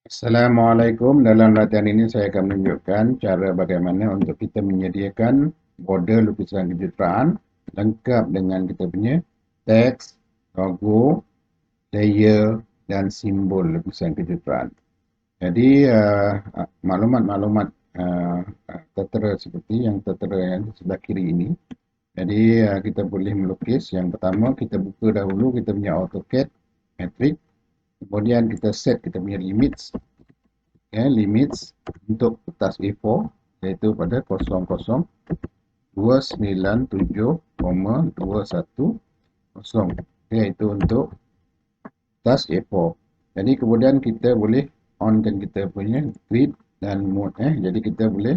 Assalamualaikum. Dalam latihan ini saya akan menunjukkan cara bagaimana untuk kita menyediakan border lukisan kejutaraan lengkap dengan kita punya teks, logo, layer dan simbol lukisan kejutaraan. Jadi maklumat-maklumat tertera seperti yang tertera yang sebelah kiri ini. Jadi kita boleh melukis. Yang pertama kita buka dahulu kita punya AutoCAD Matrix. Kemudian kita set kita punya limits, limits untuk kertas A4 iaitu pada 00297,210, iaitu untuk kertas A4. Jadi kemudian kita boleh onkan kita punya grid dan mode. Jadi kita boleh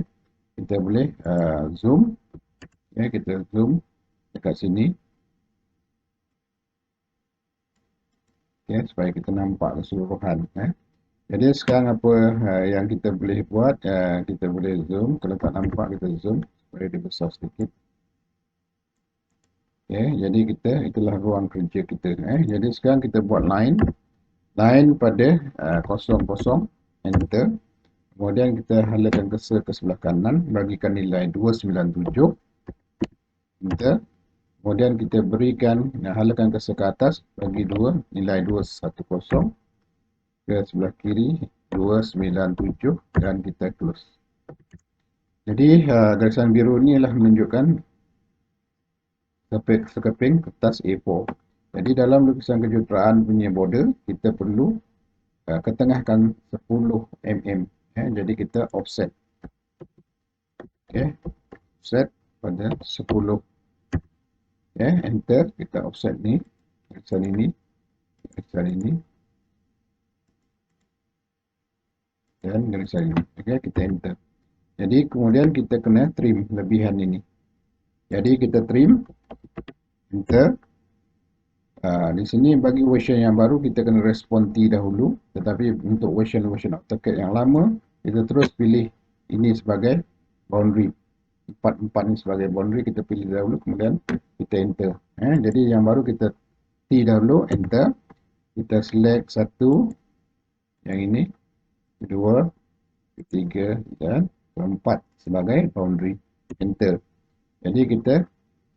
zoom. Kita zoom dekat sini, supaya kita nampak keseluruhan. Jadi sekarang apa yang kita boleh buat, kita boleh zoom. Kalau tak nampak kita zoom supaya dia besar sedikit. Jadi itulah ruang kerja kita. Jadi sekarang kita buat line pada 00, enter. Kemudian kita halakan cursor ke sebelah kanan, bagikan nilai 297, enter. Kemudian kita berikan, halakan cursor ke atas, bagi 2, nilai 210, ke sebelah kiri 297 dan kita close. Jadi garisan biru ni adalah menunjukkan sekeping kertas A4. Jadi dalam lukisan kejutaraan punya border, kita perlu ketengahkan 10 mm. Jadi kita offset. Offset pada 10. Enter. Kita offset ni, garisan ini, garisan ini, dan garisan ini. Kita enter. Jadi kemudian kita kena trim lebihan ini. Jadi kita trim, enter. Di sini bagi version yang baru kita kena respon T dahulu, tetapi untuk version AutoCAD yang lama kita terus pilih ini sebagai boundary, 4 ni sebagai boundary, kita pilih dahulu kemudian kita enter. Jadi yang baru kita T dahulu, enter. Kita select satu, yang ini, kedua, ketiga dan keempat sebagai boundary, enter. Jadi kita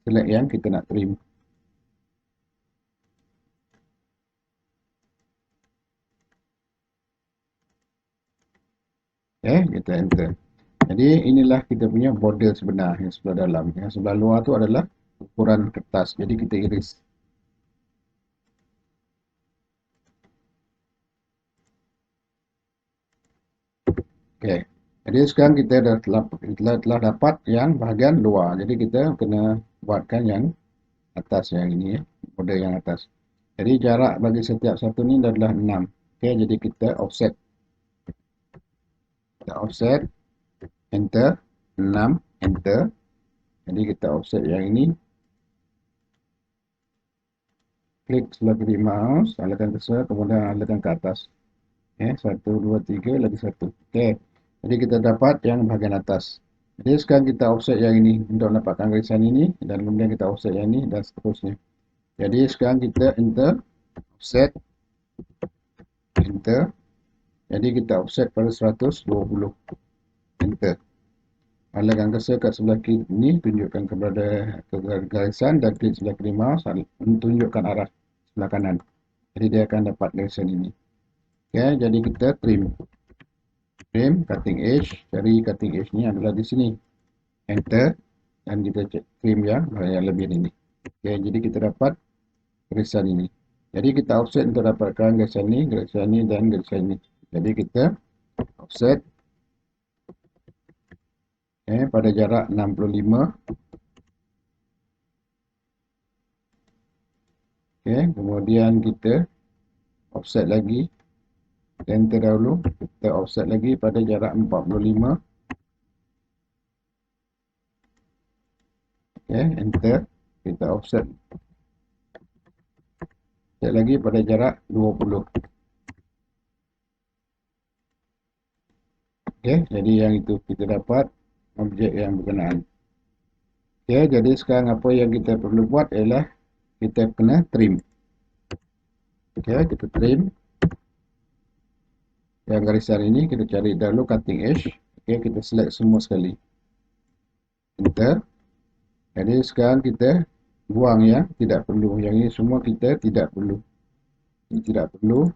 select yang kita nak trim. Kita enter. Jadi inilah kita punya border sebenar yang sebelah dalam. Yang sebelah luar tu adalah ukuran kertas. Jadi kita iris. Okey. Jadi sekarang kita telah dapat yang bahagian luar. Jadi kita kena buatkan yang atas, yang ini, border yang atas. Jadi jarak bagi setiap satu ni adalah 6. Jadi kita offset. Kita offset, enter, 6, enter. Jadi kita offset yang ini. Klik sebelah kiri mouse, halakan cursor, kemudian halakan ke atas. 1, 2, 3, lagi 1. Jadi kita dapat yang bahagian atas. Jadi sekarang kita offset yang ini untuk dapatkan garisan ini, dan kemudian kita offset yang ini dan seterusnya. Jadi sekarang kita enter, offset, enter. Jadi kita offset pada 120, enter. Halakan cursor kat sebelah kiri ini tunjukkan kepada garisan dan klik sebelah kiri mouse tunjukkan arah sebelah kanan. Jadi dia akan dapat garisan ini. Jadi kita trim. Trim, cutting edge. Cari cutting edge ni adalah di sini. Enter. Dan kita trim yang lebih ini. Jadi kita dapat garisan ini. Jadi kita offset untuk dapatkan garisan ini dan garisan ini. Jadi kita offset pada jarak 65. Kemudian kita offset lagi. Enter dahulu. Kita offset lagi pada jarak 45. Enter. Kita offset lagi pada jarak 20. Jadi yang itu kita dapat objek yang berkenaan. Jadi sekarang apa yang kita perlu buat ialah kita kena trim. Kita trim. yang garisan ini kita cari dahulu cutting edge. Okey, kita select semua sekali. Enter. Jadi sekarang kita buang yang tidak perlu. Yang ini semua kita tidak perlu. Ini tidak perlu.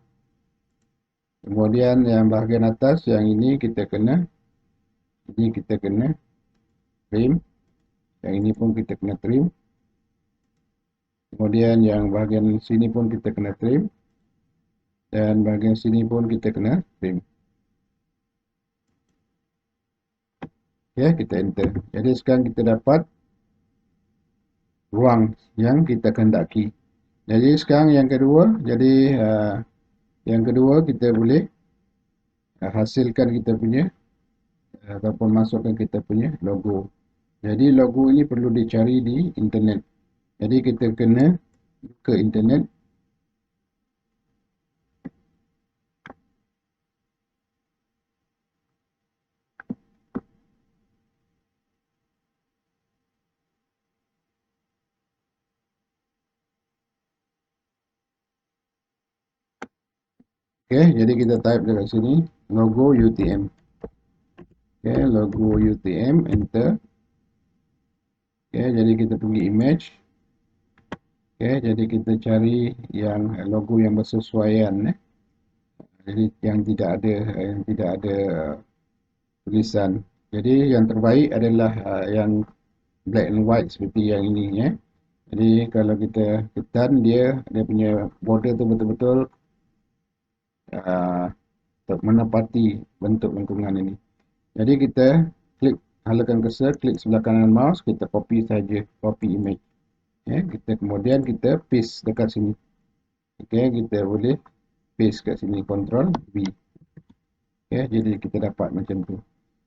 Kemudian yang bahagian atas yang ini kita kena, ini kita kena trim. Yang ini pun kita kena trim. Kemudian yang bahagian sini pun kita kena trim. Dan bahagian sini pun kita kena trim. Ya, kita enter. Jadi sekarang kita dapat ruang yang kita kehendaki. Jadi sekarang yang kedua, kita boleh hasilkan kita punya ataupun masukkan kita punya logo. Jadi logo ini perlu dicari di internet. Jadi kita kena ke internet. Okey, jadi kita type dekat sini logo UTM. Okey, logo UTM, enter. Okey, jadi kita pergi image. Okey, jadi kita cari yang logo yang bersesuaian. Jadi yang tidak ada tulisan. Jadi yang terbaik adalah yang black and white seperti yang ini ya. Jadi kalau kita ketan dia punya border tu betul-betul uh, menepati bentuk lengkungan ini. Jadi kita klik halakan cursor, klik sebelah kanan mouse, kita copy saja, copy image. Ya, kemudian kita paste dekat sini. Okey, kita boleh paste kat sini, Ctrl V. Okey, jadi kita dapat macam tu.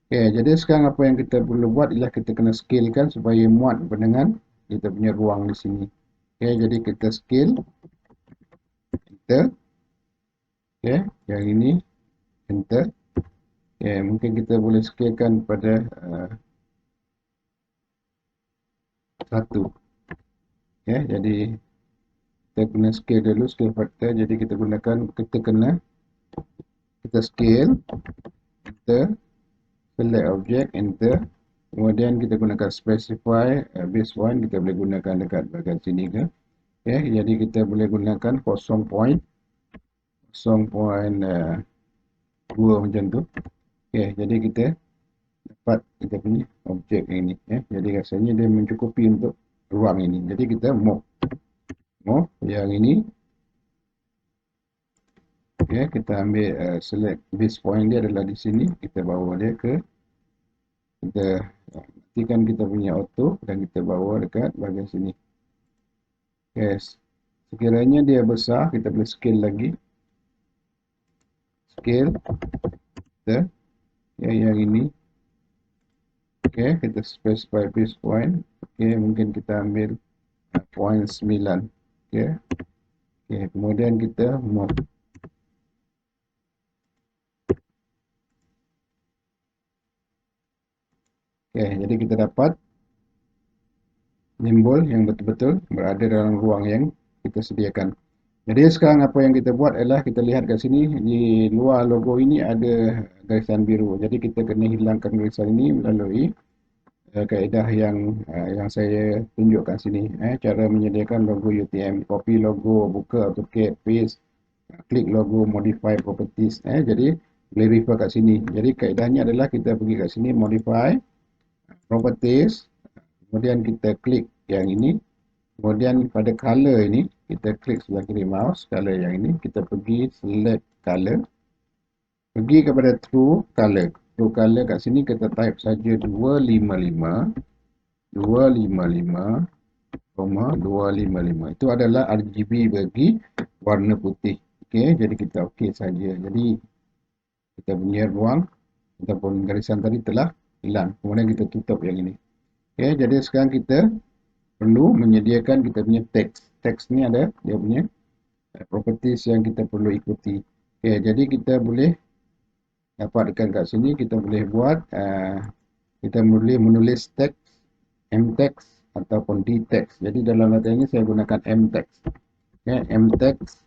Okey, jadi sekarang apa yang kita perlu buat ialah kita kena scalekan supaya muat dengan kita punya ruang di sini. Okey, jadi kita scale. Enter. Okey, yang ini enter. Okey, mungkin kita boleh scalekan pada 1. Okey, jadi kita kena scale dulu, scale factor. Jadi kita scale. Enter. Select object, enter. Kemudian kita gunakan specify base point, kita boleh gunakan dekat bahagian sini ke. Okay, jadi kita boleh gunakan 0.2 macam tu. Okay, jadi kita dapat kita punya objek ini. Jadi rasanya dia mencukupi untuk ruang ini. Jadi kita move yang ini. Okay, kita ambil select base point dia adalah di sini. Kita bawa dia ke, kita aktifkan kita punya auto dan kita bawa dekat bahagian sini. Yes. Sekiranya dia besar, kita boleh scale lagi. Scale. Kita. Ya, yang ini. Okay, kita specify base point. Okay, mungkin kita ambil point 9. Okay. Okay, kemudian kita move. Okay, jadi kita dapat simbol yang betul-betul berada dalam ruang yang kita sediakan. Jadi sekarang apa yang kita buat adalah kita lihat kat sini di luar logo ini ada garisan biru. Jadi kita kena hilangkan garisan ini melalui kaedah yang saya tunjukkan sini. Cara menyediakan logo UTM, copy logo, buka AutoCAD, paste, klik logo, modify properties. Jadi boleh refer kat sini. Jadi kaedahnya adalah kita pergi kat sini, modify properties, kemudian kita klik yang ini. Kemudian pada color ini, kita klik sebelah kiri mouse, color yang ini, kita pergi select color. Pergi kepada true color. True color kat sini kita type saja 255, 255, itu adalah RGB bagi warna putih. Okey, jadi kita okey saja. Jadi kita punya ruang ataupun garisan tadi telah hilang. Kemudian kita tutup yang ini. Okey, jadi sekarang kita perlu menyediakan kita punya teks. Teks ni ada dia punya properties yang kita perlu ikuti. Okey, jadi kita boleh dapatkan kat sini, kita boleh buat kita boleh menulis teks, mtext ataupun dtext. Jadi dalam latihan ini saya gunakan mtext. Okay, mtext.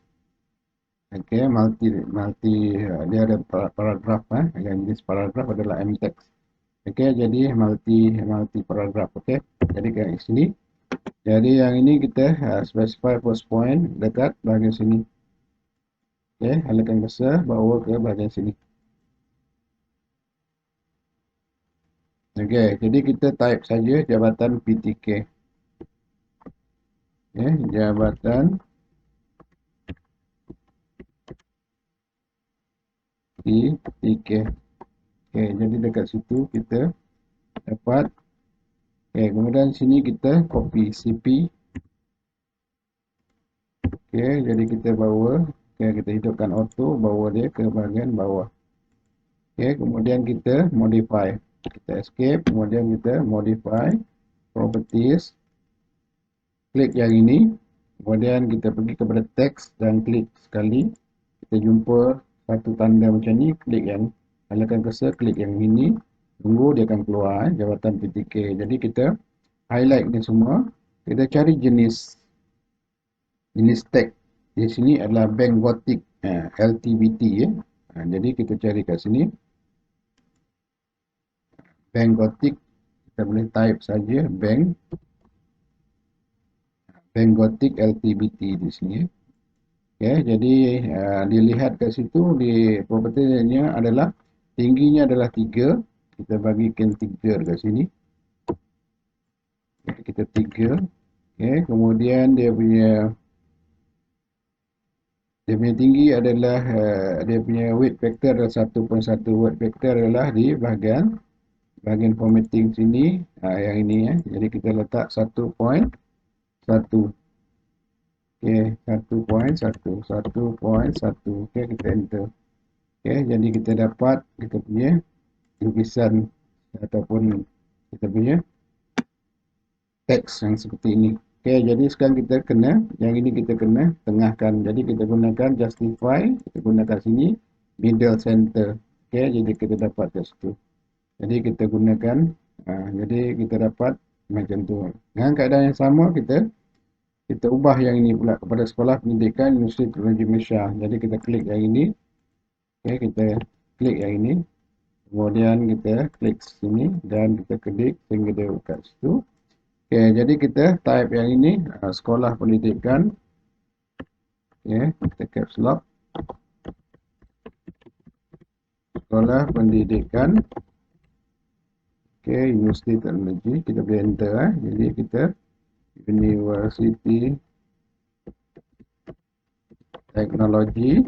Okey, multi dia ada paragraf, yang jenis paragraf adalah m-text. Okey, jadi multi paragraf. Okey, jadi kat sini. Jadi yang ini kita specify post point dekat bahagian sini. Okey, halakan besar bawa ke bahagian sini. Okey, jadi kita type saja jabatan PTK. Okey, jabatan PTK. Okey, jadi dekat situ kita dapat. Okey, kemudian sini kita copy CP. Okey, jadi kita bawa. Okey, kita hidupkan auto, bawa dia ke bahagian bawah. Okey, kemudian kita modify. Kita escape, kemudian kita modify properties. Klik yang ini. Kemudian kita pergi kepada text dan klik sekali. Kita jumpa satu tanda macam ni, klik yang halakan cursor, klik yang ini. Tunggu dia akan keluar jabatan PTK. Jadi kita highlight ni semua. Kita cari jenis tag. Di sini adalah Bank Gothic LTBT ya. Jadi kita cari kat sini Bank Gothic. Kita boleh type saja Bank Gothic LTBT di sini. Ya, jadi dilihat kat situ di propertinya adalah tingginya adalah 3. Kita bagikan 3 kat sini. Ya, kita 3. Okay, kemudian dia punya tinggi adalah dia punya weight factor adalah 1.1. Weight factor adalah di bahagian formatting sini, yang ini ya. Jadi kita letak 1.1. Okey, 1.1. Okey, kita enter. Okey, jadi kita dapat kita punya lukisan ataupun kita punya teks yang seperti ini. Okey, jadi sekarang kita kena, yang ini kita kena tengahkan. Jadi kita gunakan justify, kita gunakan sini middle center. Okey, jadi kita dapat kat situ. Jadi kita gunakan, jadi kita dapat macam tu. Dengan keadaan yang sama kita ubah yang ini pula kepada Sekolah Pendidikan Universiti Teknologi Malaysia. Jadi kita klik yang ini. Okey, kita klik yang ini. Kemudian kita klik sini dan kita klik sehingga dia buka situ. Okey, jadi kita type yang ini Sekolah Pendidikan. Okey, kita caps lock. Sekolah Pendidikan. Okey, Universiti Teknologi. Kita boleh enter. Jadi kita Universiti Teknologi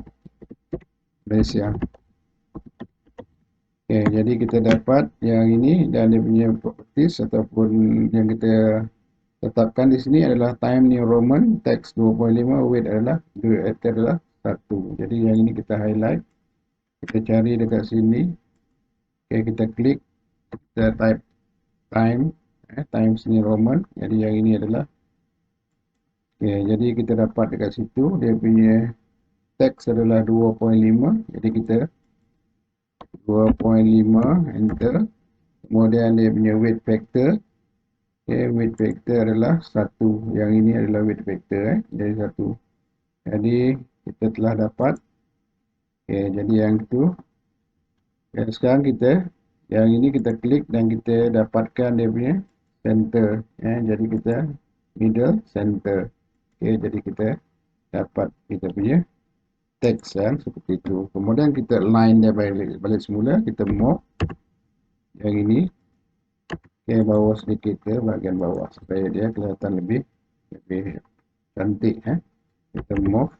Malaysia. Okay, jadi kita dapat yang ini dan dia punya properties ataupun yang kita tetapkan di sini adalah time New Roman, text 2.5, weight adalah 1. Jadi yang ini kita highlight, kita cari dekat sini. Okay, kita klik, kita type time, Times New Roman. Jadi yang ini adalah, okay, jadi kita dapat dekat situ dia punya text adalah 2.5. Jadi kita 2.5 enter. Kemudian dia punya weight factor. Okay, weight factor adalah 1. Yang ini adalah weight factor. Jadi 1. Jadi kita telah dapat. Okay, jadi yang itu. Dan sekarang kita, yang ini kita klik dan kita dapatkan dia punya center. Jadi kita middle center. Okay, jadi kita dapat kita punya text yang seperti itu. Kemudian kita line dia balik semula. Kita move yang ini. Okay, bawa sedikit ke bahagian bawah supaya dia kelihatan lebih cantik. Kita move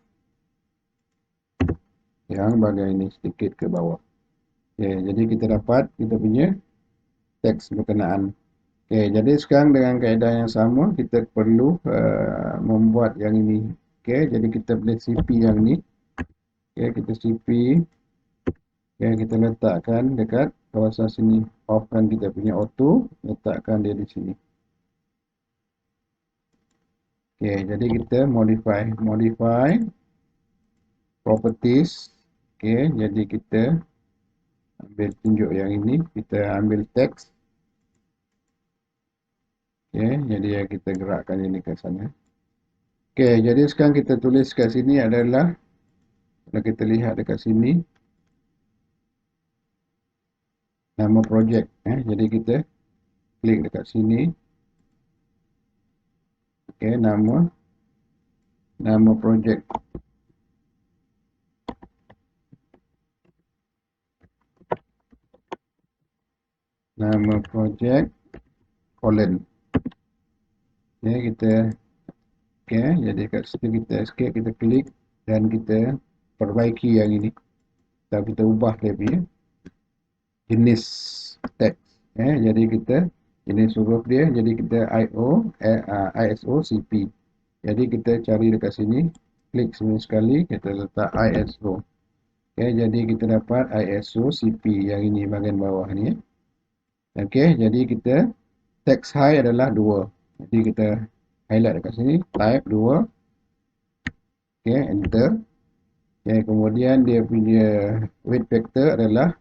yang bahagian ini sedikit ke bawah. Okay, jadi kita dapat kita punya teks berkenaan. Okay, jadi sekarang dengan kaedah yang sama kita perlu membuat yang ini. Okay, jadi kita boleh CP yang ni. Okay, kita CP. Okay, kita letakkan dekat kawasan sini. Offkan kita punya auto. Letakkan dia di sini. Okay, jadi kita modify properties. Okay, jadi kita ambil tunjuk yang ini, kita ambil teks. Okay, jadi kita gerakkan ini ke sana. Okay, jadi sekarang kita tulis kat sini adalah Kalau kita lihat dekat sini, nama projek. Jadi kita klik dekat sini. Okay, nama projek. Nama projek colon. Okay, jadi kat situ kita escape, kita klik dan kita perbaiki yang ini. Kita ubah dia punya jenis teks. Jadi kita jenis huruf dia, jadi kita ISO CP. Jadi kita cari dekat sini, klik sekali, kita letak ISO. Jadi kita dapat ISO CP yang ini bahagian bawah ni. Jadi kita text high adalah 2. Jadi kita highlight dekat sini, type 2. Enter. Kemudian dia punya weight factor adalah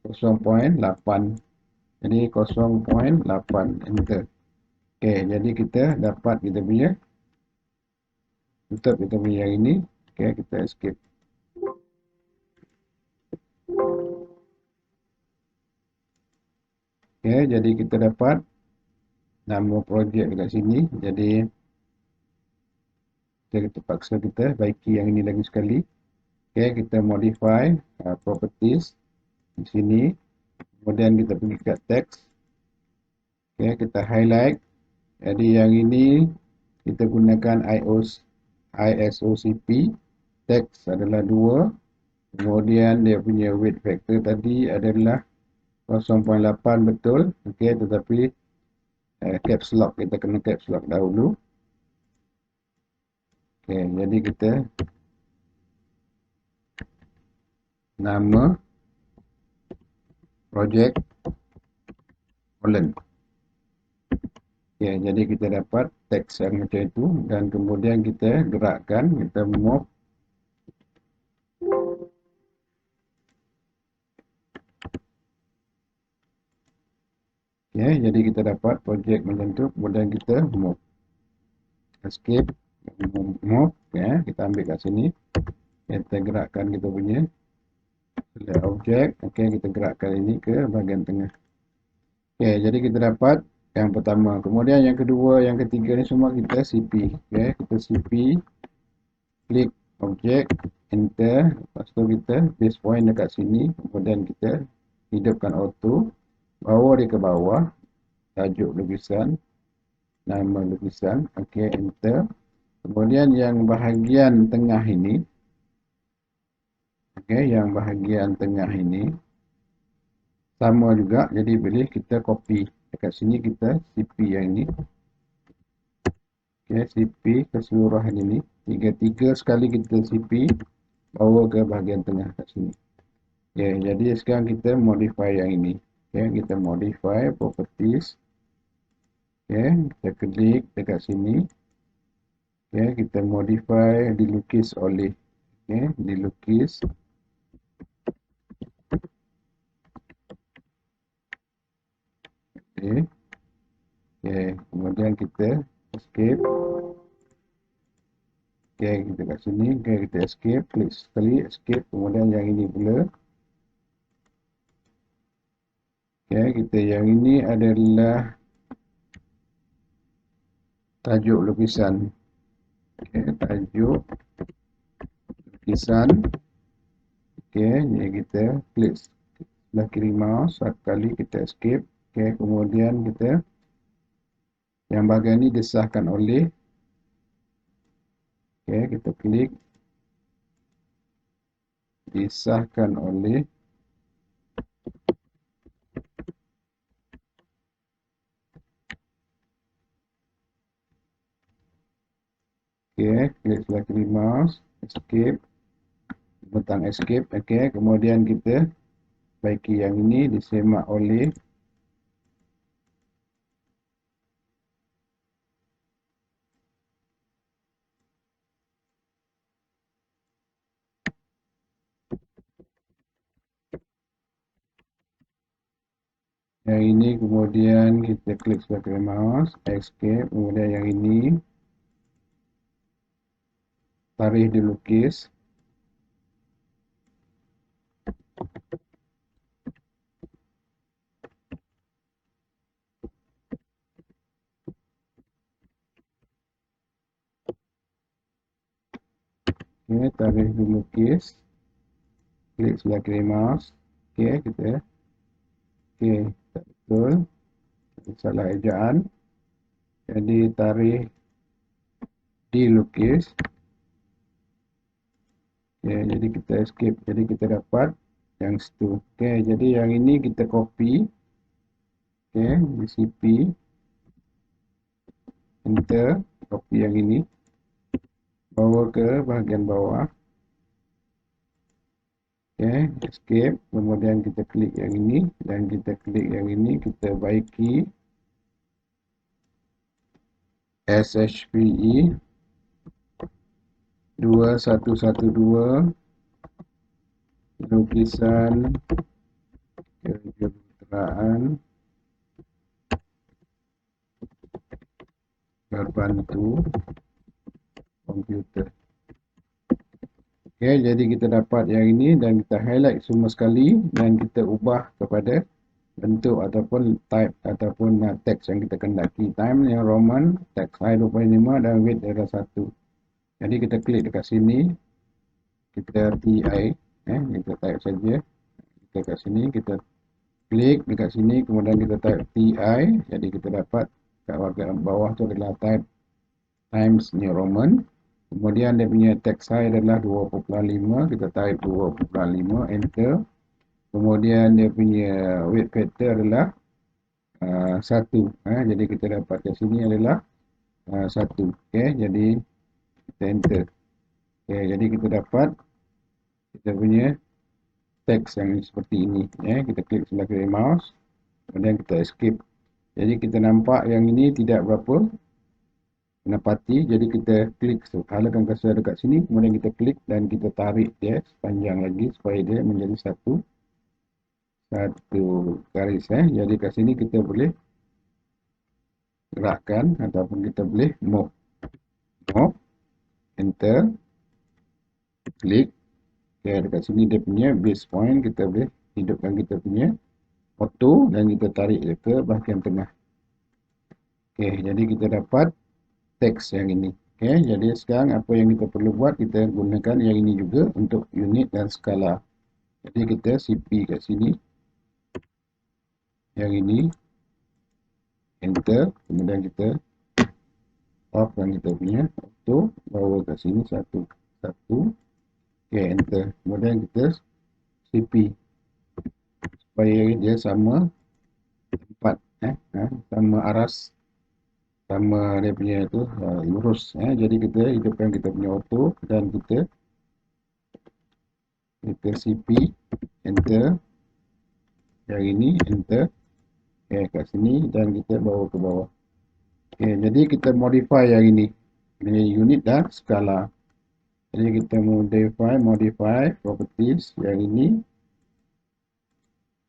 0.8. Jadi 0.8, enter. Jadi kita dapat kita punya tutup kita punya yang ini. Kita escape. Jadi kita dapat nama projek dekat sini. Jadi kita terpaksa kita baiki yang ini lagi sekali. Kita modify properties di sini. Kemudian kita pergi ke text. Kita highlight. Jadi yang ini kita gunakan ISOCP. Text adalah 2. Kemudian dia punya weight factor tadi adalah 0.8 betul. Tetapi caps lock, kita kena caps lock dahulu. Jadi kita nama projek colon. Jadi kita dapat teks yang macam itu dan kemudian kita gerakkan, kita move. Jadi kita dapat projek macam itu, kemudian kita move. Escape, move. Kita ambil kat sini. Kita gerakkan kita punya select objek. Kita gerakkan ini ke bahagian tengah. Jadi kita dapat yang pertama. Kemudian yang kedua, yang ketiga ni semua kita CP. Kita CP, klik objek, enter. Lepas tu kita base point dekat sini. Kemudian kita hidupkan auto. Bawa dia ke bawah. Tajuk lukisan, nama lukisan. Enter. Kemudian yang bahagian tengah ini. Yang bahagian tengah ini sama juga. Jadi boleh kita copy. Dekat sini kita CP yang ini. CP keseluruhan ini. Tiga sekali kita CP. Bawa ke bahagian tengah kat sini. Jadi sekarang kita modify yang ini. Kita modify properties. Kita klik dekat sini. Kita modify dilukis oleh. Dilukis. Kemudian kita escape. Kita kat sini. Kita escape. Klik sekali escape. Kemudian yang ini pula. Kita yang ini adalah tajuk lukisan. Tajuk lukisan. Jadi kita klik sebelah kiri mouse. Satu kali kita escape. Kemudian kita yang bahagian ini disahkan oleh. Kita klik disahkan oleh. Klik sebelah kiri mouse, escape, butang escape. Kemudian kita baiki yang ini disemak oleh. Yang ini kemudian kita klik sebelah kiri mouse, escape. Kemudian yang ini tarikh dilukis. Okey, tarik dulu lukis. Klik sebelah kiri mouse. Okey, kita. Okey, tak betul. Salah ejaan. Jadi tarik dilukis. Okey, jadi kita escape. Jadi kita dapat yang situ. Okey, jadi yang ini kita copy. Okey, BCP. Enter. Copy yang ini. Bawa ke bahagian bawah. Okey, escape. Kemudian kita klik yang ini. Dan kita klik yang ini. Kita baiki. SHPE 2112 lukisan kejahteraan berbantu komputer. Okey, jadi kita dapat yang ini dan kita highlight semua sekali dan kita ubah kepada bentuk ataupun type ataupun teks yang kita kendaki. Time yang Roman, teks size 25 dan width adalah 1. Jadi kita klik dekat sini, kita TI, kita type saja. Kita kat sini, kita klik dekat sini, kemudian kita type TI, jadi kita dapat kat bahagian bawah tu adalah type Times New Roman. Kemudian dia punya text size adalah 2.5, kita type 2.5, enter. Kemudian dia punya weight factor adalah 1. Jadi kita dapat kat sini adalah 1. Okay, jadi kita enter. Okay, jadi kita dapat kita punya teks yang seperti ini. Kita klik sebelah kiri mouse, kemudian kita escape. Jadi kita nampak yang ini tidak berapa menepati, jadi kita klik halakan cursor dekat sini, kemudian kita klik dan kita tarik dia sepanjang lagi supaya dia menjadi satu garis. Jadi kat sini kita boleh gerakkan ataupun kita boleh move, enter, klik. Okay, dekat sini dia punya base point, kita boleh hidupkan kita punya auto dan kita tarik dia ke bahagian tengah. Okay, jadi kita dapat teks yang ini. Okay, jadi sekarang apa yang kita perlu buat, kita gunakan yang ini juga untuk unit dan skala. Jadi kita CP kat sini, yang ini, enter, kemudian kita off dan kita punya auto, bawa kat sini satu, okay, enter, kemudian kita CP supaya dia sama tempat, sama aras, sama dia punya tu lurus. Jadi kita hidupkan kita punya auto dan kita CP, enter, yang ini, enter, okay, kat sini dan kita bawa ke bawah. Okay, jadi kita modify yang ini unit dan skala. Jadi kita modify properties yang ini.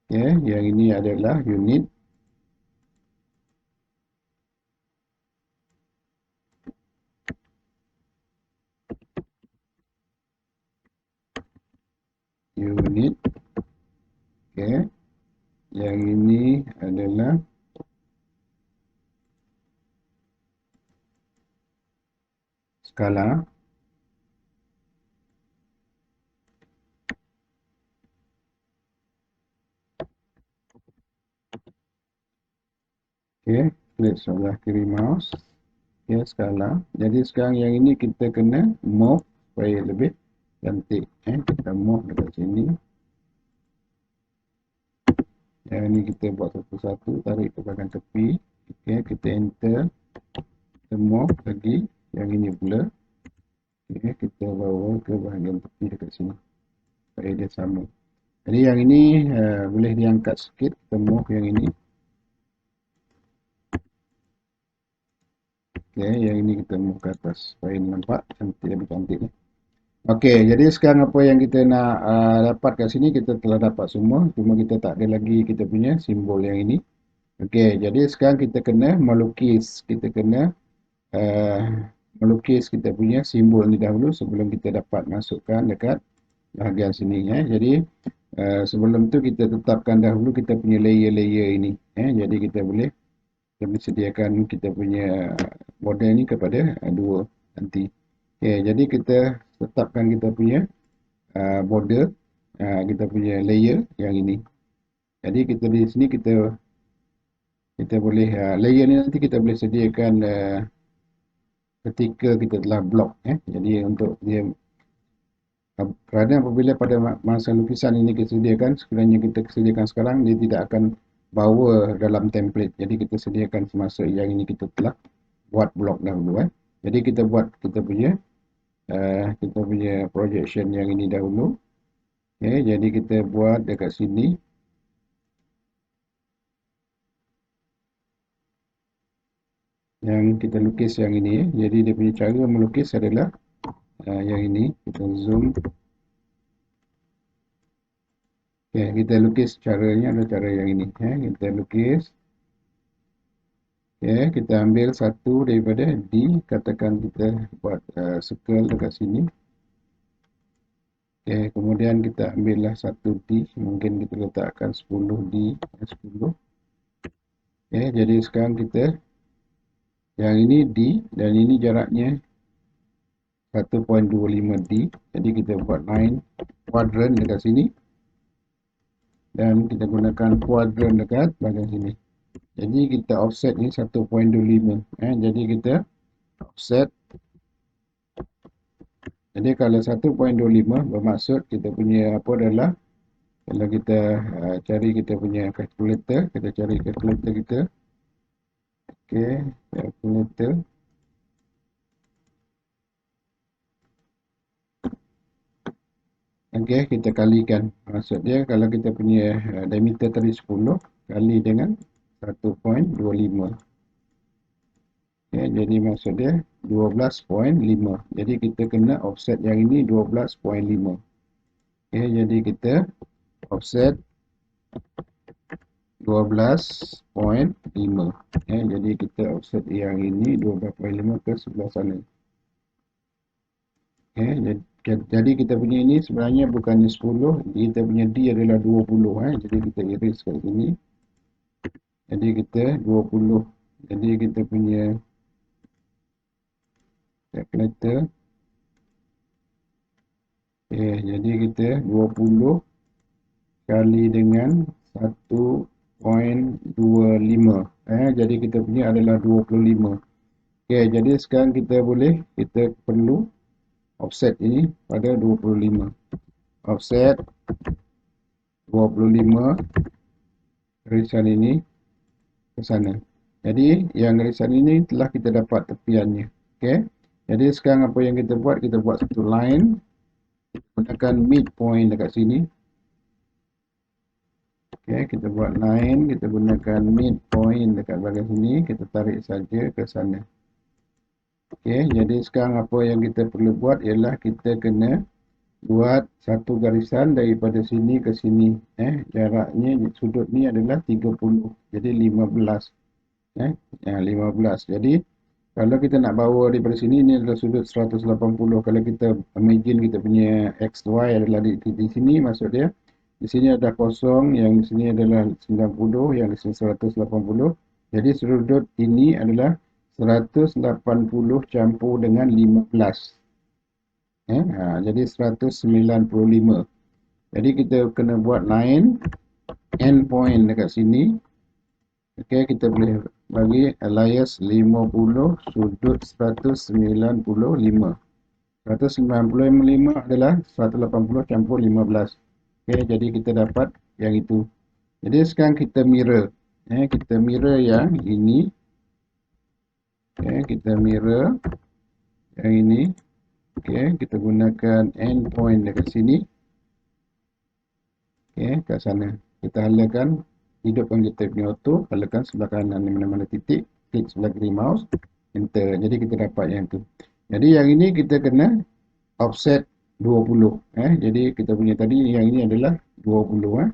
Okay, yang ini adalah unit. Okay, yang ini adalah skala. Okay, klik sebelah kiri mouse. Okay, skala. Jadi sekarang yang ini kita kena move supaya lebih cantik. Kita move dekat sini. Yang ini kita buat satu-satu, tarik ke bahagian tepi. Okay, kita enter. Kita move lagi. Yang ini pula. Okay, kita bawa ke bahagian tepi dekat sini. Supaya dia sama. Jadi yang ini boleh diangkat sikit. Kita move yang ini. Okay, yang ini kita move ke atas. Supaya nampak cantik, lebih cantik. Okey, jadi sekarang apa yang kita nak dapat kat sini, kita telah dapat semua. Cuma kita tak ada lagi kita punya simbol yang ini. Okey, jadi sekarang kita kena melukis. Kita kena uh, melukis kita punya simbol ni dahulu sebelum kita dapat masukkan dekat bahagian sini. Jadi sebelum tu kita tetapkan dahulu kita punya layer-layer ini. Jadi kita boleh sediakan kita punya model ni kepada dua nanti. Jadi kita tetapkan kita punya border, kita punya layer yang ini. Jadi kita di sini kita boleh layer ni nanti kita boleh sediakan ketika kita telah block. Jadi untuk dia kerana apabila pada masa lukisan ini kita sediakan, sekiranya kita sediakan sekarang, dia tidak akan bawa dalam template. Jadi kita sediakan semasa yang ini kita telah buat blok dahulu. Jadi kita buat kita punya projection yang ini dahulu. Jadi kita buat dekat sini. Yang kita lukis yang ini. Jadi dia punya cara melukis adalah yang ini. Kita zoom. Kita lukis caranya adalah cara yang ini. Kita lukis. Kita ambil satu daripada D. Katakan kita buat circle dekat sini. Kemudian kita ambillah satu D. Mungkin kita letakkan 10 D. 10. Jadi sekarang kita yang ini D dan ini jaraknya 1.25 D. Jadi kita buat line quadrant dekat sini. Dan kita gunakan quadrant dekat bahagian sini. Jadi kita offset ni 1.25. Jadi kita offset. Jadi kalau 1.25 bermaksud kita punya apa adalah kalau kita cari kita punya calculator, kita cari calculator kita. Calculator. Kita kalikan. Maksud dia kalau kita punya diameter tadi 10 kali dengan 1.25. Jadi maksud dia 12.5. Jadi kita kena offset yang ini 12.5. Jadi kita offset 12.5. Jadi kita offset yang ini 12.5 ke sebelah sana. Jadi kita punya ini sebenarnya bukannya 10, kita punya D adalah 20. Jadi kita erase kat sini. Jadi kita 20. Jadi kita punya calculator. Jadi kita 20 kali dengan 1.25. Jadi kita punya adalah 25. Jadi sekarang kita perlu offset ini pada 25. Offset 25 garisan ini ke sana. Jadi yang garisan ini telah kita dapat tepiannya. Jadi sekarang apa yang kita buat? Kita buat satu line. Gunakan midpoint dekat sini. Kita buat line. Kita gunakan midpoint dekat bahagian sini. Kita tarik saja ke sana. Jadi sekarang apa yang kita perlu buat ialah kita kena buat satu garisan daripada sini ke sini. Jaraknya sudut ni adalah 30. Jadi 15. 15. Jadi kalau kita nak bawa daripada sini, ni adalah sudut 180. Kalau kita imagine kita punya XY adalah di sini, maksud dia di sini ada kosong, yang di sini adalah 90, yang di sini 180. Jadi sudut ini adalah 180 campur dengan 15. Jadi 195. Jadi kita kena buat line end point dekat sini. Kita boleh bagi alias 50 sudut 195. 195 adalah 180 campur 15. Jadi kita dapat yang itu. Jadi sekarang kita mirror. Kita mirror yang ini. Kita mirror yang ini. Kita gunakan end point dekat sini. Kat sana. Kita halakan, hidupkan kita punya auto, halakan sebelah kanan di mana-mana titik, klik sebelah kiri mouse, enter. Jadi kita dapat yang tu. Jadi yang ini kita kena offset 20. Jadi kita punya tadi yang ini adalah 20.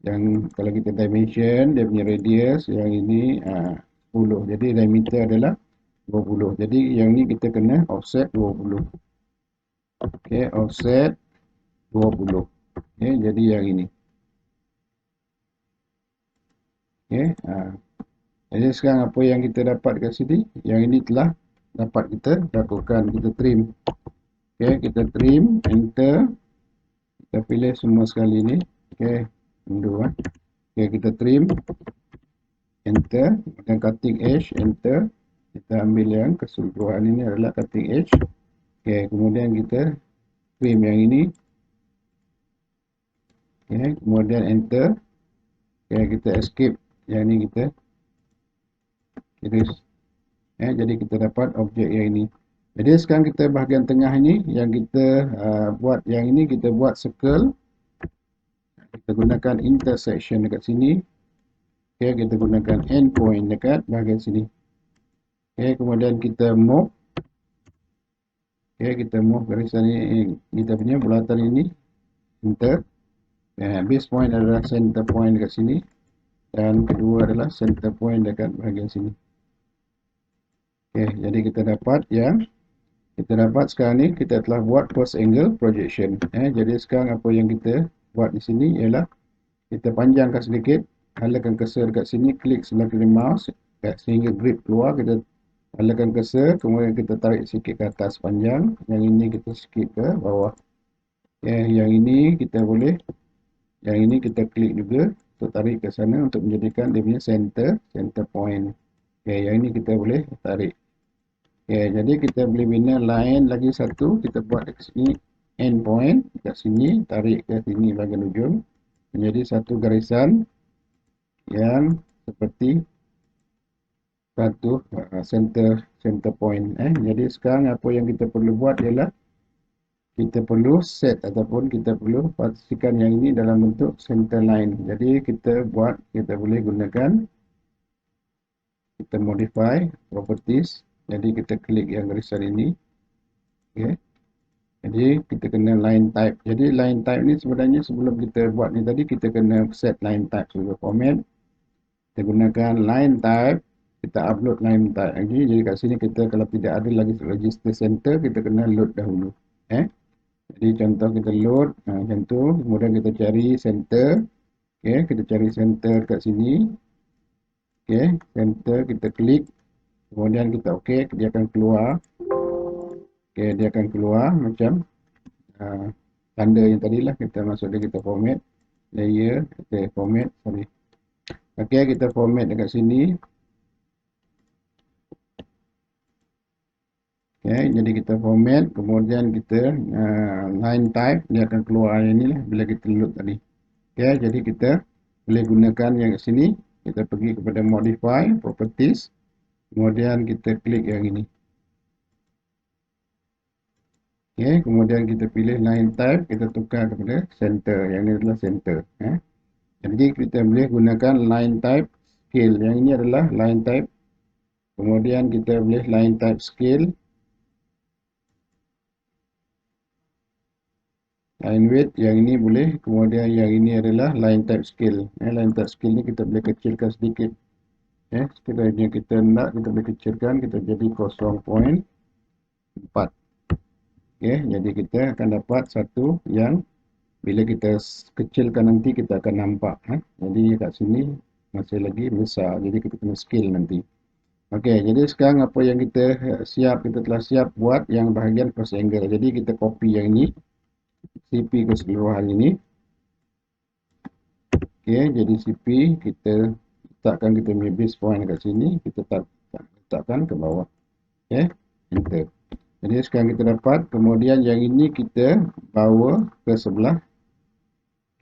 Yang kalau kita dimension, dia punya radius, yang ini 10. Jadi diameter adalah 20. Jadi yang ni kita kena offset 20. Offset 20. Jadi yang ini. Okey, jadi sekarang apa yang kita dapat kat sini, yang ini telah dapat kita lakukan, kita trim. Okey, kita trim, enter, kita pilih semua sekali ni. Okey, undo Okey, kita trim, enter, dan cutting edge, enter. Kita ambil yang keseluruhan ini adalah cutting edge. Okey, kemudian kita trim yang ini. Okey, kemudian enter. Okey, kita escape. Yang ini kita iris. Jadi kita dapat objek yang ini. Jadi sekarang kita bahagian tengah ini yang kita buat, yang ini kita buat circle. Kita gunakan intersection dekat sini. Okey, kita gunakan endpoint dekat bahagian sini. Okey, kemudian kita move. Okey, kita move garisan ini, kita punya bulatan ini. Enter. Base point adalah center point dekat sini. Dan kedua adalah center point dekat bahagian sini. Okey, jadi kita dapat yang kita dapat sekarang ni, kita telah buat first angle projection. Jadi sekarang apa yang kita buat di sini ialah kita panjangkan sedikit, halakan cursor dekat sini, klik sebelah kiri mouse sehingga grid keluar, kita halakan cursor, kemudian kita tarik sikit ke atas panjang, yang ini kita sikit ke bawah. Yang ini kita boleh, yang ini kita klik juga untuk tarik ke sana untuk menjadikan dia punya center point. Yang ini kita boleh tarik. Jadi kita boleh bina line lagi satu, kita buat dekat sini end point, dekat sini tarik ke sini bahagian ujung menjadi satu garisan yang seperti satu center point. Jadi sekarang apa yang kita perlu buat ialah kita perlu set ataupun kita perlu pastikan yang ini dalam bentuk center line. Jadi kita buat, kita boleh gunakan, kita modify properties. Jadi kita klik yang garisan ini. Okey. Jadi kita kena line type. Jadi line type ni sebenarnya sebelum kita buat ni tadi, kita kena set line type dulu. Format, kita gunakan line type, kita upload line type lagi. Jadi kat sini kita kalau tidak ada lagi register center, kita kena load dahulu. Jadi contoh kita load macam tu, kemudian kita cari center. Okey, kita cari center kat sini. Okey, center kita klik, kemudian kita okey, dia akan keluar. Okey, dia akan keluar macam tanda yang tadilah. Kita masuk dia, kita format layer. Okey, format, sorry. Okey, kita format dekat sini. Okey, jadi kita format, kemudian kita line type, dia akan keluar yang ni lah bila kita load tadi. Okey, jadi kita boleh gunakan yang kat sini. Kita pergi kepada modify properties, kemudian kita klik yang ini. Okey, kemudian kita pilih line type, kita tukar kepada center. Yang ini adalah center. Jadi kita boleh gunakan line type scale. Yang ini adalah line type. Kemudian kita boleh line type scale. Line width, yang ini boleh. Kemudian yang ini adalah line type scale. Line type scale ni kita boleh kecilkan sedikit. Sekiranya kita nak, kita boleh kecilkan. Kita jadi 0.4. Jadi kita akan dapat satu yang bila kita kecilkan nanti kita akan nampak. Jadi kat sini masih lagi besar. Jadi kita kena scale nanti. Jadi sekarang apa yang kita kita telah siap buat yang bahagian first angle. Jadi kita copy yang ini, CP keseluruhan ini. Jadi CP kita letakkan kita punya base point kat sini, kita letakkan ke bawah. Enter. Jadi sekarang kita dapat, kemudian yang ini kita bawa ke sebelah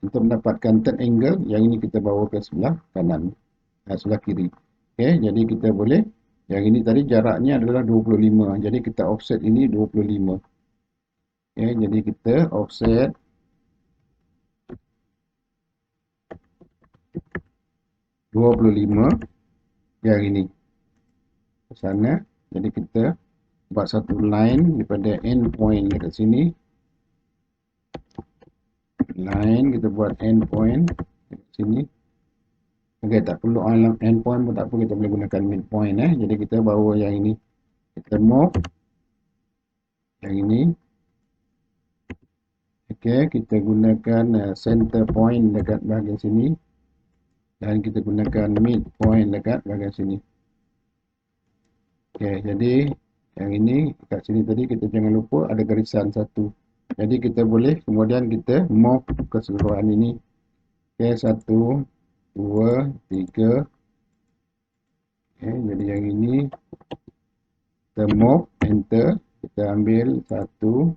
untuk mendapatkan third angle. Yang ini kita bawa ke sebelah kanan, sebelah kiri. Jadi kita boleh, yang ini tadi jaraknya adalah 25. Jadi kita offset ini 25. Jadi kita offset 25 yang ini ke sana. Jadi kita buat satu line daripada end point dekat sini. Line, kita buat end point dekat sini. Okey, tak perlu end point pun tak apa, kita boleh gunakan mid point. Jadi kita bawa yang ini, kita move yang ini. Okey, kita gunakan center point dekat bahagian sini. dan kita gunakan midpoint dekat bahagian sini. Okey, jadi yang ini kat sini tadi kita jangan lupa ada garisan satu. Jadi kita boleh kemudian kita move keseluruhan ini. Okey, 1, 2, 3. Okey, jadi yang ini kita move, enter, kita ambil 1,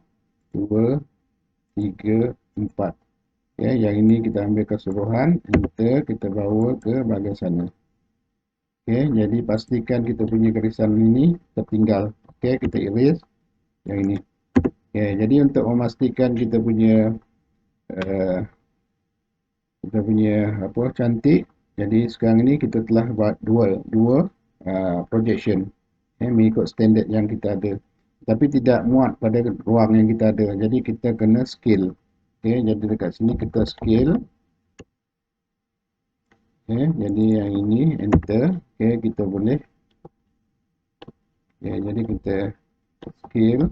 2, 3, 4. Okey, yang ini kita ambil keseluruhan, enter, kita bawa ke bahagian sana. Okey, jadi pastikan kita punya garisan ini tertinggal. Okey, kita erase yang ini. Okey, jadi untuk memastikan uh, kita punya apa cantik, jadi sekarang ini kita telah buat dua projection mengikut standard yang kita ada. Tapi tidak muat pada ruang yang kita ada. Jadi kita kena scale. Okey, jadi dekat sini kita scale. Okey, jadi yang ini enter. Okey, kita boleh. Okey, jadi kita scale.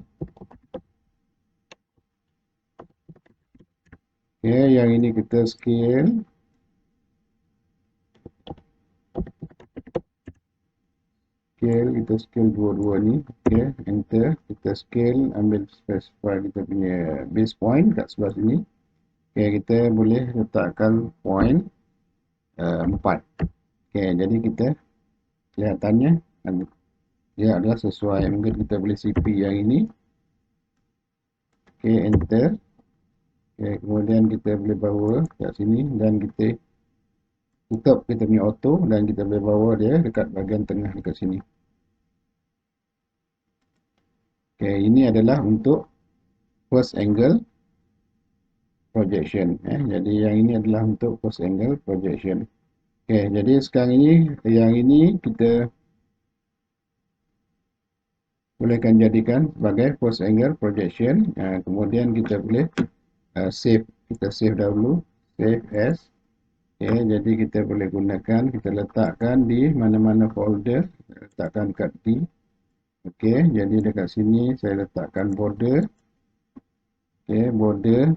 Okey, yang ini kita scale. Scale, kita scale dua-dua ni. Okey, enter. Kita scale, ambil specify kita punya base point kat sebelah sini. Okey, kita boleh letakkan point 4. Okey, jadi kita kelihatannya dia adalah sesuai. Mungkin kita boleh CP yang ini. Okey, enter. Okey, kemudian kita boleh bawa kat sini dan kita tutup kita punya auto dan kita boleh bawa dia dekat bahagian tengah dekat sini. Okey, ini adalah untuk first angle projection. Jadi yang ini adalah untuk first angle projection. Okey, jadi sekarang ini yang ini kita bolehkan jadikan sebagai first angle projection. Kemudian kita boleh save. Kita save dahulu. Save as. Okey, jadi kita boleh gunakan, kita letakkan di mana-mana folder. Letakkan kat D. Okey, jadi dekat sini saya letakkan border. Okey, border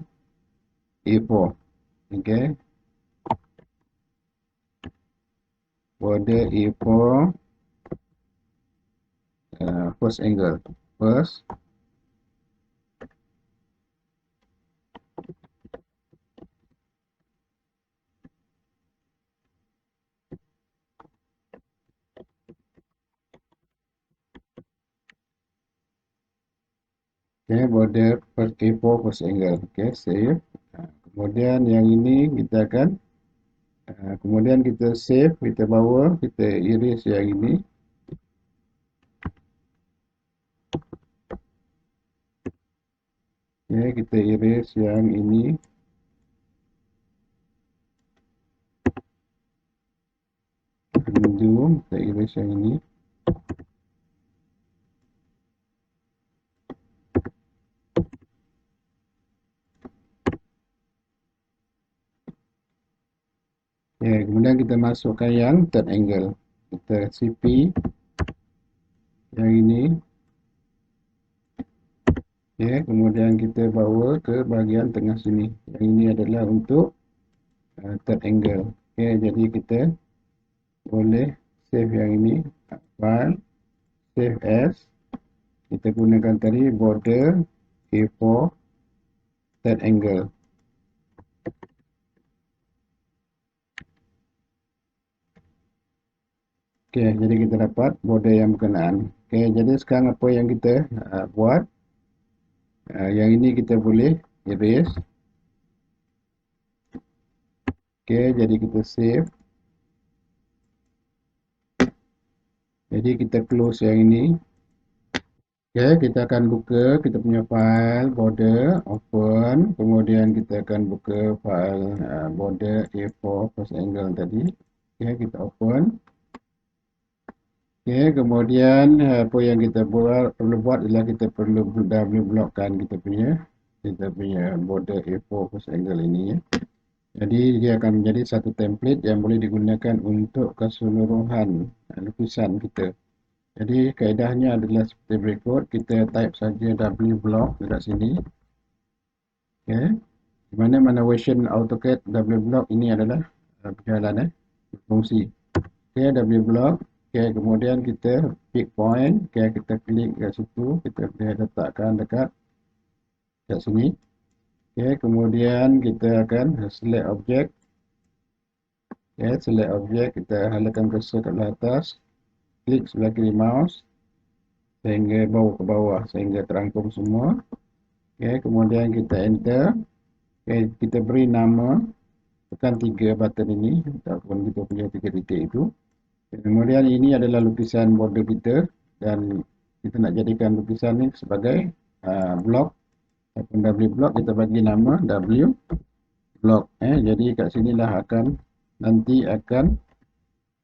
A4. Okey. Border A4 first angle. First okay, border first A4 first angle. Okay, save. Kemudian yang ini kita akan kemudian kita save, kita bawa, kita erase yang ini. Okay, kita erase yang ini. Undo, kita erase yang ini. Okay, kemudian kita masukkan yang third angle. Kita CP yang ini. Okay, kemudian kita bawa ke bahagian tengah sini. Yang ini adalah untuk third angle. Okay, jadi kita boleh save yang ini. File, save as. Kita gunakan tadi border A4 third angle. Okey, jadi kita dapat border yang berkenaan. Okey, jadi sekarang apa yang kita buat? Yang ini kita boleh erase. Okey, jadi kita save. Jadi kita close yang ini. Okey, kita akan buka kita punya file border, open. Kemudian kita akan buka file border A4 first angle tadi. Okey, kita open. Okey, kemudian apa yang kita perlu buat adalah kita perlu double blockkan kita punya border A4 first angle ini ya. Jadi dia akan menjadi satu template yang boleh digunakan untuk keseluruhan lukisan kita. Jadi kaedahnya adalah seperti berikut, kita type saja W block dekat sini. Okey. Di mana version AutoCAD W block ini adalah berjalan fungsi. Okay, W block. Okay, kemudian kita pick point. Okay, kita klik kat situ, kita boleh letakkan dekat sini. Okay, kemudian kita akan select object. Okay, select object, kita halakan cursor kat belah atas, klik sebelah kiri mouse sehingga bawa ke bawah sehingga terangkum semua. Okay, kemudian kita enter. Okay, kita beri nama, tekan 3 button ini ataupun kita punya 3 titik itu. Kemudian ini adalah lukisan border kita dan kita nak jadikan lukisan ni sebagai block ataupun W block. Kita bagi nama W block. Jadi kat sinilah nanti akan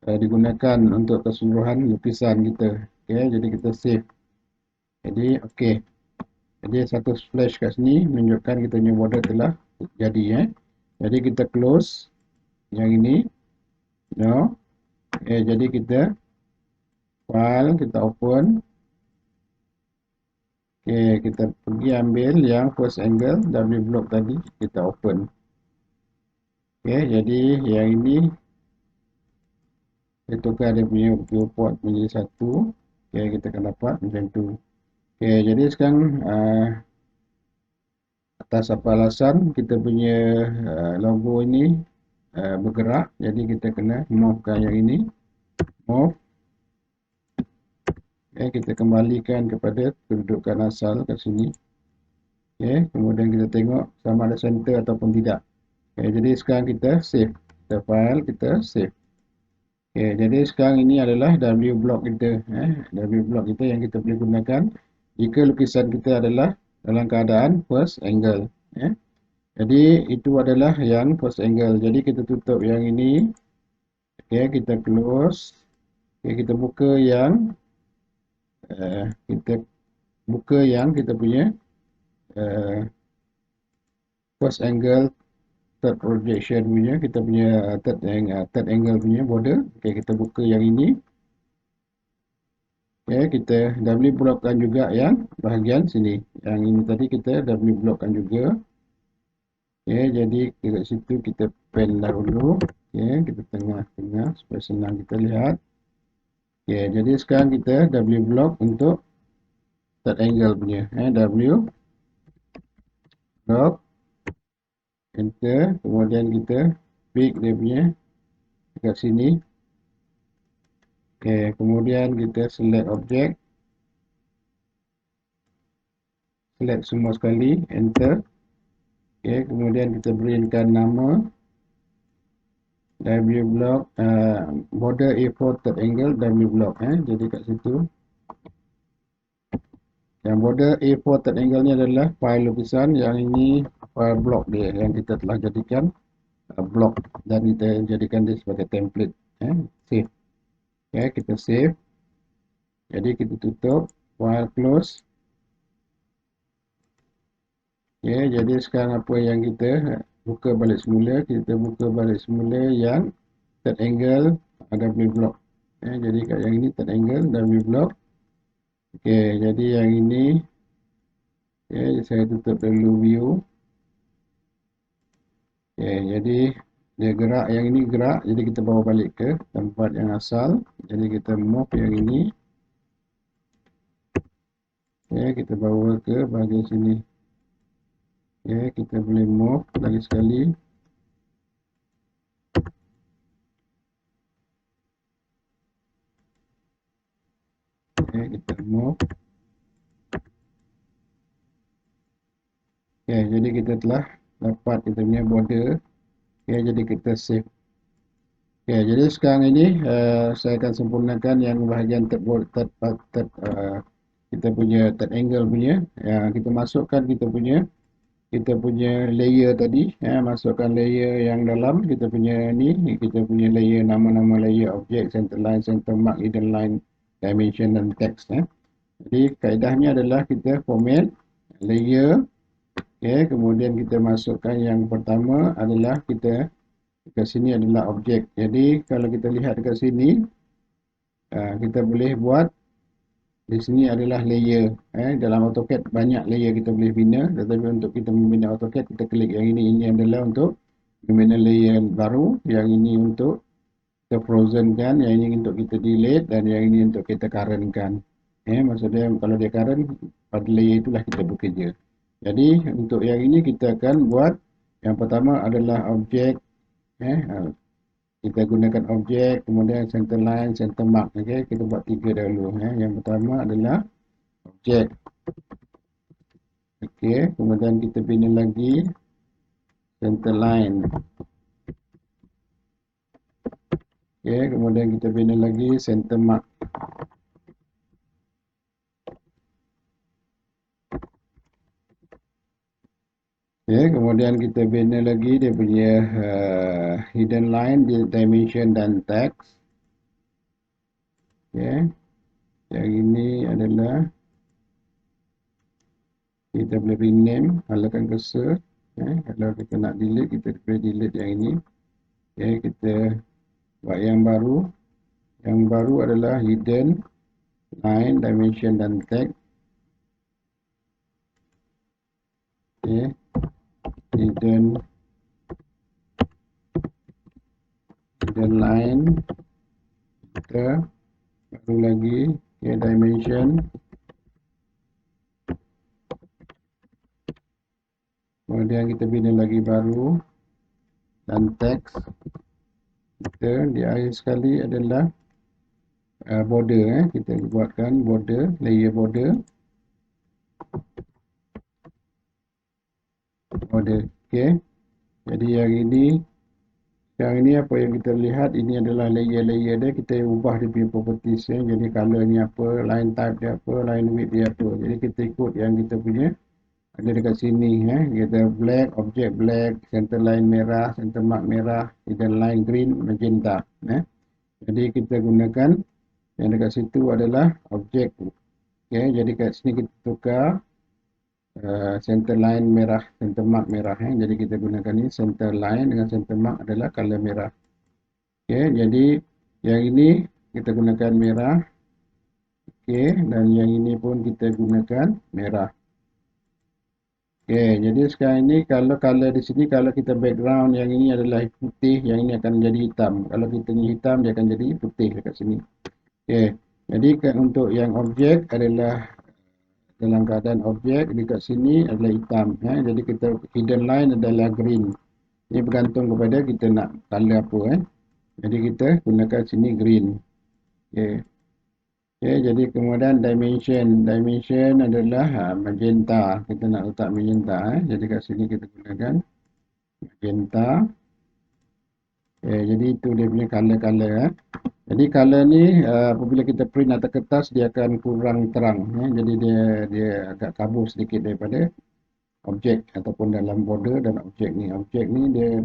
digunakan untuk keseluruhan lukisan kita. Okay, jadi kita save. Jadi okey. Jadi satu flash kat sini menunjukkan kita punya border telah jadi. Jadi kita close yang ini. No. Jadi kita file, kita open. Kita pergi ambil yang first angle W block tadi, kita open. Jadi yang ini kita tukar dia punya viewport menjadi satu. Kita akan dapat macam tu. Jadi sekarang atas apa alasan kita punya logo ini bergerak, jadi kita kena movekan yang ini. Move. Kita kembalikan kepada kedudukan asal kat sini. Kemudian kita tengok sama ada center ataupun tidak. Jadi sekarang kita save. Kita file, kita save. Jadi sekarang ini adalah W block kita. W block kita yang kita boleh gunakan jika lukisan kita adalah dalam keadaan first angle. Jadi itu adalah yang first angle. Jadi kita tutup yang ini. Kita close. Kita buka yang kita punya first angle third projection punya, kita punya third angle punya border. Kita buka yang ini. Kita W blockkan juga yang bahagian sini. Yang ini tadi kita W blockkan juga. Jadi kat situ kita pen dahulu. Kita tengah-tengah supaya senang kita lihat. Jadi sekarang kita W block untuk third angle punya. W block, enter, kemudian kita pick dia punya dekat sini. Kemudian kita select object, select semua sekali, enter. Kemudian kita berikan nama W block border A4 third angle W block. Jadi kat situ yang border A4 third angle ni adalah file lukisan, yang ini file block dia yang kita telah jadikan block dan kita jadikan dia sebagai template. Save. Kita save. Jadi kita tutup, file close. Jadi sekarang apa yang kita buka balik semula, kita buka balik semula yang third angle W block. Jadi kat yang ini third angle W block. Jadi yang ini saya tutup dulu view. Jadi dia gerak, yang ini gerak, jadi kita bawa balik ke tempat yang asal. Jadi kita move yang ini. Kita bawa ke bahagian sini. Kita boleh move lagi sekali. Kita move. Jadi kita telah dapat kita punya border. Jadi kita save. Jadi sekarang ini saya akan sempurnakan yang bahagian kita punya third angle punya. Kita masukkan kita punya layer tadi. Masukkan layer yang dalam kita punya ni. Kita punya layer, nama-nama layer object, center line, center mark, hidden line, dimension dan text. Jadi kaedahnya adalah kita format layer. Kemudian kita masukkan yang pertama adalah kita dekat sini adalah objek. Jadi kalau kita lihat dekat sini, kita boleh buat di sini adalah layer. Dalam AutoCAD banyak layer kita boleh bina, tetapi untuk kita membina AutoCAD kita klik yang ini. Ini adalah untuk membina layer baru, yang ini untuk kita frozen kan, yang ini untuk kita delete dan yang ini untuk kita current kan. Maksudnya kalau dia current pada layer itulah kita bekerja. Jadi untuk yang ini kita akan buat yang pertama adalah objek. eh, uh, kita gunakan objek, kemudian center line, center mark. Okey, kita buat tiga dahulu. Yang pertama adalah objek. Okey, kemudian kita bina lagi center line. Okey, kemudian kita bina lagi center mark. Okey, kemudian kita bina lagi dia punya hidden line, dimension dan text. Okey, yang ini adalah kita boleh rename, halakan cursor. Kalau kita nak delete, kita boleh delete yang ini. Okey, kita buat yang baru. Yang baru adalah hidden line, dimension dan text. Okey, hidden line, kita baru lagi. Okey, dimension. Kemudian kita bina lagi baru dan text. Kita di akhir sekali adalah border. Kita buatkan border, layer border. Okey. Jadi yang ini apa yang kita lihat, ini adalah layer-layer dia. Kita ubah dia punya properties. Jadi color ni apa, line type dia apa, line width dia apa. Jadi kita ikut yang kita punya ada dekat sini. Kita black, object black, center line merah, center mark merah, hidden line green, magenta. Jadi kita gunakan yang dekat situ adalah objek. Okay, jadi kat sini kita tukar center line merah, center mark merah. Jadi kita gunakan ni center line dengan center mark adalah color merah. Okay, jadi yang ini kita gunakan merah. Okay, dan yang ini pun kita gunakan merah. Okay, jadi sekarang ini kalau color di sini, kalau kita background yang ini adalah putih, yang ini akan jadi hitam. Kalau kita ni hitam, dia akan jadi putih dekat sini. Okay, jadi untuk yang objek adalah dalam keadaan objek dekat sini adalah hitam. Jadi kita hidden line adalah green. Ini bergantung kepada kita nak color apa. Jadi kita gunakan sini green. Okay. Okay, jadi kemudian dimension adalah magenta. Kita nak letak magenta. Jadi kat sini kita gunakan magenta. Okay, jadi itu dia punya color-color. Jadi color ni apabila kita print atas kertas dia akan kurang terang. Jadi dia agak kabur sedikit daripada objek ataupun dalam border dan objek ni. Objek ni dia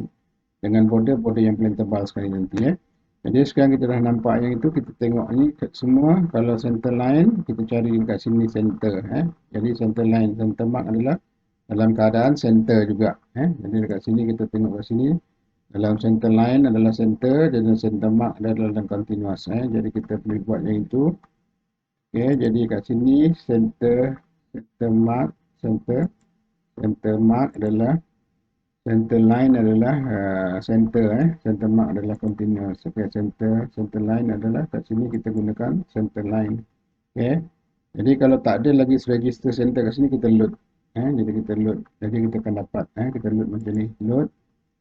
dengan border yang paling tebal sekali nanti. Jadi sekarang kita dah nampak yang itu, kita tengok ni semua. Kalau center line kita cari dekat sini center. Jadi center line, center mark adalah dalam keadaan center juga. Jadi dekat sini kita tengok kat sini. Dalam center line adalah center dan center mark adalah dalam continuous. Jadi kita boleh buat yang itu. Okay, jadi kat sini center mark, center mark adalah center line adalah center. Center mark adalah continuous. Okay, center line adalah kat sini kita gunakan center line. Okay, jadi kalau tak ada lagi register center kat sini kita load. Jadi kita load. Jadi kita akan dapat. Kita load macam ni. Load.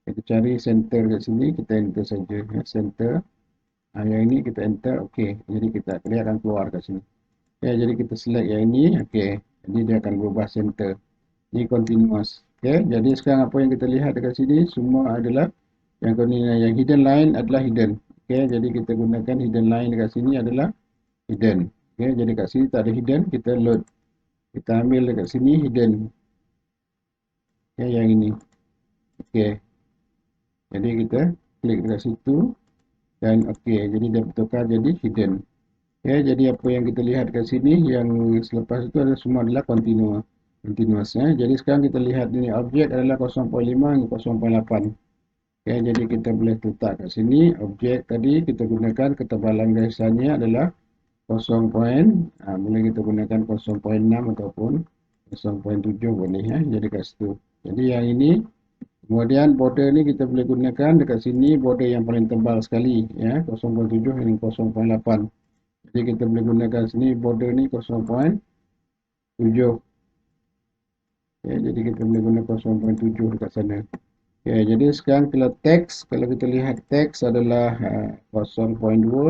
Kita cari center kat sini, kita enter saja. Center. Yang ini kita enter. Okey. Jadi dia akan keluar kat sini. Okay, jadi kita select yang ini. Okey. Jadi dia akan berubah center. Ini continuous. Okey. Jadi sekarang apa yang kita lihat dekat sini semua adalah yang hidden line adalah hidden. Okey. Jadi kita gunakan hidden line dekat sini adalah hidden. Okey. Jadi kat sini tak ada hidden, kita load. Kita ambil dekat sini hidden. Okey, yang ini. Okey. Jadi kita klik dekat situ dan okey, jadi dia bertukar jadi hidden. Okey, jadi apa yang kita lihat kat sini yang selepas itu adalah semua adalah continuous. Jadi sekarang kita lihat ini objek adalah 0.5 hingga 0.8. Okey, jadi kita boleh letak kat sini objek tadi kita gunakan ketebalan garisannya adalah 0. Boleh kita gunakan 0.6 ataupun 0.7 boleh. Jadi kat situ. Jadi yang ini Kemudian border ni kita boleh gunakan dekat sini border yang paling tebal sekali, ya, 0.7 hingga 0.8. Jadi kita boleh gunakan sini border ni 0.7. Ya, jadi kita boleh guna 0.7 dekat sana. Ya, jadi sekarang kalau teks, kalau kita lihat teks adalah 0.2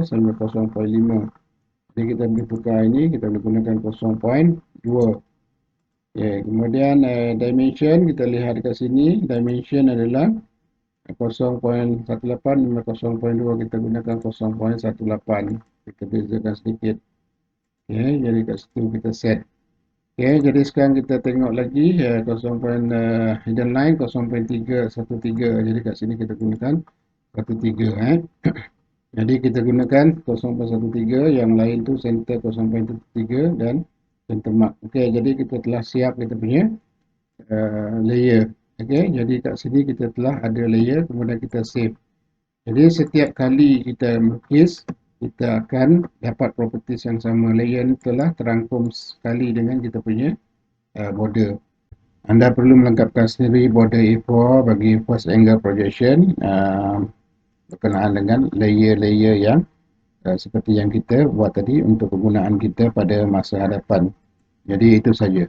sampai 0.5. Jadi kita boleh tukar ini, kita boleh gunakan 0.2. Ya, kemudian dimension kita lihat dekat sini, dimension adalah 0.18 dan 0.2, kita gunakan 0.18. Kita bezakan sedikit. Ya, jadi kat situ kita set. Okay, jadi sekarang kita tengok lagi 0. Hidden line 0.313. Jadi kat sini kita gunakan 13. Jadi kita gunakan 0.13, yang lain tu center 0.3 dan center mark. Okey, jadi kita telah siap kita punya layer. Okey, jadi kat sini kita telah ada layer, kemudian kita save. Jadi setiap kali kita melukis, kita akan dapat properties yang sama. Layer ni telah terangkum sekali dengan kita punya border. Anda perlu melengkapkan sendiri border A4 bagi first angle projection berkenaan dengan layer-layer yang seperti yang kita buat tadi untuk kegunaan kita pada masa hadapan. Jadi itu saja.